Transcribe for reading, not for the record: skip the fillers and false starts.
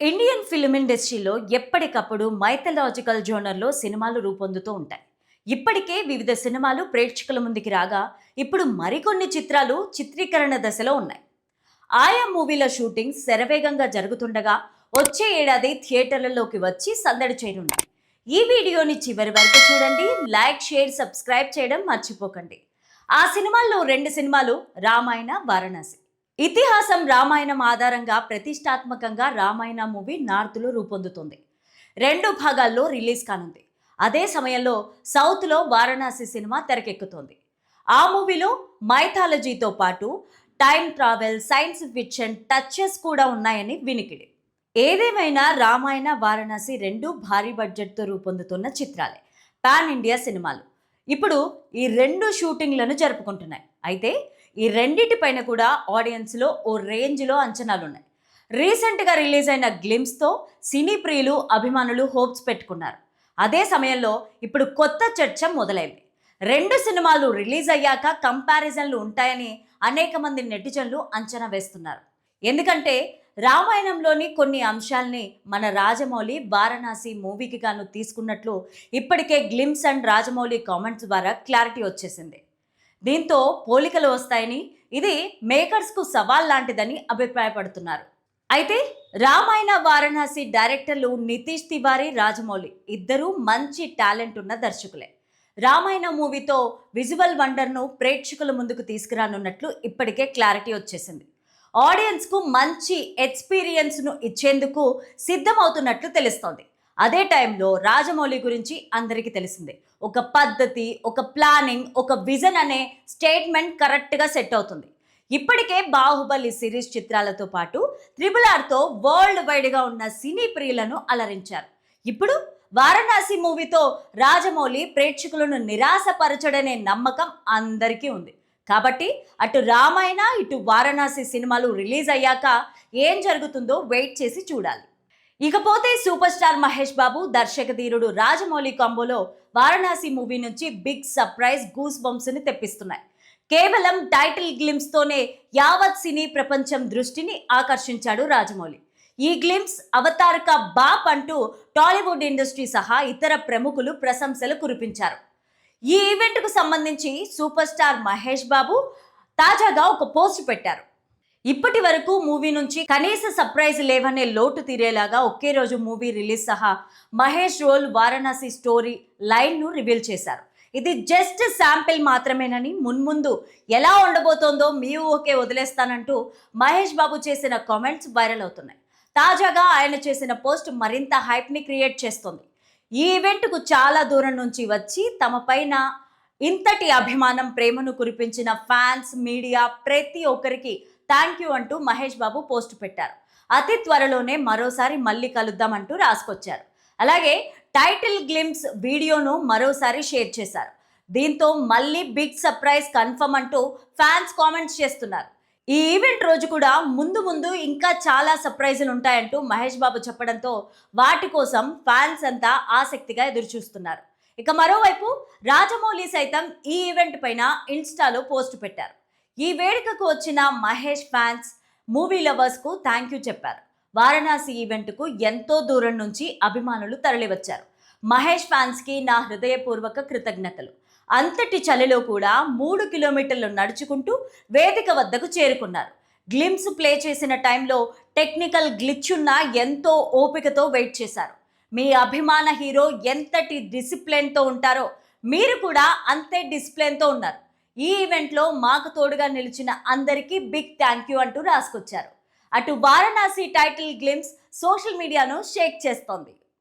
Indian film ఇండస్ట్రీలో ఎప్పటికప్పుడు mythological జోనర్లో సినిమాలు రూపొందుతూ ఉంటాయి. ఇప్పటికే వివిధ సినిమాలు ప్రేక్షకుల ముందుకి రాగా ఇప్పుడు మరికొన్ని చిత్రాలు చిత్రీకరణ దశలో ఉన్నాయి. ఆయా మూవీల షూటింగ్ శరవేగంగా జరుగుతుండగా వచ్చే ఏడాది థియేటర్లలోకి వచ్చి సందడి చేయనున్నాయి. ఈ వీడియోని చివరి వరకు చూడండి. లైక్, షేర్, సబ్స్క్రైబ్ చేయడం మర్చిపోకండి. ఆ సినిమాల్లో రెండు సినిమాలు రామాయణ, వారణాసి. ఇతిహాసం రామాయణం ఆధారంగా ప్రతిష్టాత్మకంగా రామాయణ మూవీ నార్త్లో రూపొందుతుంది. రెండు భాగాల్లో రిలీజ్ కానుంది. అదే సమయంలో సౌత్లో వారణాసి సినిమా తెరకెక్కుతోంది. ఆ మూవీలో మైథాలజీతో పాటు time travel, science fiction touches కూడా ఉన్నాయని వినికిడి. ఏదేమైనా రామాయణ, వారణాసి రెండు భారీ బడ్జెట్తో రూపొందుతున్న చిత్రాలే, పాన్ ఇండియా సినిమాలు. ఇప్పుడు ఈ రెండు షూటింగ్లను జరుపుకుంటున్నాయి. అయితే ఈ రెండిటిపైన కూడా ఆడియన్స్లో ఓ రేంజ్లో అంచనాలున్నాయి. రీసెంట్గా రిలీజ్ అయిన గ్లిమ్స్తో సినీ ప్రియులు, అభిమానులు హోప్స్ పెట్టుకున్నారు. అదే సమయంలో ఇప్పుడు కొత్త చర్చ మొదలైంది. రెండు సినిమాలు రిలీజ్ అయ్యాక కంపారిజన్లు ఉంటాయని అనేక మంది నెటిజన్లు అంచనా వేస్తున్నారు. ఎందుకంటే రామాయణంలోని కొన్ని అంశాల్ని మన రాజమౌళి వారణాసి మూవీకి గాను తీసుకున్నట్లు ఇప్పటికే గ్లిమ్స్ అండ్ రాజమౌళి కామెంట్స్ ద్వారా క్లారిటీ వచ్చేసింది. దీంతో పోలికలు వస్తాయని, ఇది మేకర్స్కు సవాల్ లాంటిదని అభిప్రాయపడుతున్నారు. అయితే రామాయణ, వారణాసి డైరెక్టర్లు నితీష్ తివారీ, రాజమౌళి ఇద్దరూ మంచి టాలెంట్ ఉన్న దర్శకులే. రామాయణ మూవీతో విజువల్ వండర్ను ప్రేక్షకుల ముందుకు తీసుకురానున్నట్లు ఇప్పటికే క్లారిటీ వచ్చేసింది. ఆడియన్స్కు మంచి ఎక్స్పీరియన్స్ను ఇచ్చేందుకు సిద్ధమవుతున్నట్లు తెలుస్తోంది. అదే టైంలో రాజమౌళి గురించి అందరికీ తెలిసిందే. ఒక పద్ధతి, ఒక ప్లానింగ్, ఒక విజన్ అనే స్టేట్మెంట్ కరెక్ట్గా సెట్ అవుతుంది. ఇప్పటికే బాహుబలి సిరీస్ చిత్రాలతో పాటు RRRతో వరల్డ్ వైడ్గా ఉన్న సినీ ప్రియులను అలరించారు. ఇప్పుడు వారణాసి మూవీతో రాజమౌళి ప్రేక్షకులను నిరాశపరచడనే నమ్మకం అందరికీ ఉంది. కాబట్టి అటు రామాయణ, ఇటు వారణాసి సినిమాలు రిలీజ్ అయ్యాక ఏం జరుగుతుందో వెయిట్ చేసి చూడాలి. ఇకపోతే సూపర్ స్టార్ మహేష్ బాబు, దర్శక ధీరుడు రాజమౌళి కాంబోలో వారణాసి మూవీ నుంచి బిగ్ సర్ప్రైజ్, గూస్ బంప్స్ ని తెప్పిస్తున్నాయి. కేవలం టైటిల్ గ్లిమ్స్ తోనే యావత్ సినీ ప్రపంచం దృష్టిని ఆకర్షించాడు రాజమౌళి. ఈ గ్లిమ్స్ అవతార్ కా బాప్ అంటూ టాలీవుడ్ ఇండస్ట్రీ సహా ఇతర ప్రముఖులు ప్రశంసలు కురిపించారు. ఈ ఈవెంట్కు సంబంధించి సూపర్ స్టార్ మహేష్ బాబు తాజాగా ఒక పోస్ట్ పెట్టారు. ఇప్పటి వరకు మూవీ నుంచి కనీస సర్ప్రైజ్ లేవనే లోటు తీరేలాగా ఒకే రోజు మూవీ రిలీజ్ సహా మహేష్ రోల్, వారణాసి స్టోరీ లైన్ను రివీల్ చేశారు. ఇది జస్ట్ శాంపిల్ మాత్రమేనని, మున్ముందు ఎలా ఉండబోతోందో మీ ఊహకే వదిలేస్తానంటూ మహేష్ బాబు చేసిన కామెంట్స్ వైరల్ అవుతున్నాయి. తాజాగా ఆయన చేసిన పోస్ట్ మరింత హైప్ని క్రియేట్ చేస్తోంది. ఈ ఈవెంట్కు చాలా దూరం నుంచి వచ్చి తమ పైన ఇంతటి అభిమానం, ప్రేమను కురిపించిన ఫ్యాన్స్, మీడియా ప్రతి ఒక్కరికి థ్యాంక్ యూ అంటూ మహేష్ బాబు పోస్ట్ పెట్టారు. అతి త్వరలోనే మరోసారి మళ్ళీ కలుద్దామంటూ రాసుకొచ్చారు. అలాగే టైటిల్ గ్లిమ్స్ వీడియోను మరోసారి షేర్ చేశారు. దీంతో మళ్ళీ బిగ్ సర్ప్రైజ్ కన్ఫర్మ్ అంటూ ఫ్యాన్స్ కామెంట్స్ చేస్తున్నారు. ఈ ఈవెంట్ రోజు కూడా ముందు ఇంకా చాలా సర్ప్రైజులు ఉంటాయంటూ మహేష్ బాబు చెప్పడంతో వాటి కోసం ఫ్యాన్స్ అంతా ఆసక్తిగా ఎదురుచూస్తున్నారు. ఇక మరోవైపు రాజమౌళి సైతం ఈ ఈవెంట్ పైన ఇన్స్టాలో పోస్ట్ పెట్టారు. ఈ వేడుకకు వచ్చిన మహేష్ ఫ్యాన్స్, మూవీ లవర్స్కు థ్యాంక్ యూ చెప్పారు. వారణాసి ఈవెంట్కు ఎంతో దూరం నుంచి అభిమానులు తరలివచ్చారు. మహేష్ ఫ్యాన్స్కి నా హృదయపూర్వక కృతజ్ఞతలు. అంతటి చలిలో కూడా 3 కిలోమీటర్లు నడుచుకుంటూ వేదిక వద్దకు చేరుకున్నారు. గ్లిమ్స్ ప్లే చేసిన టైంలో టెక్నికల్ గ్లిచ్ ఉన్నా ఎంతో ఓపికతో వెయిట్ చేశారు. మీ అభిమాన హీరో ఎంతటి డిసిప్లిన్తో ఉంటారో మీరు కూడా అంతే డిసిప్లిన్తో ఉన్నారు. ఈ ఈవెంట్లో మాకు తోడుగా నిలిచిన అందరికీ బిగ్ థ్యాంక్ యూ అంటూ రాసుకొచ్చారు. అటు వారణాసి టైటిల్ గ్లిమ్స్ సోషల్ మీడియాను షేక్ చేస్తోంది.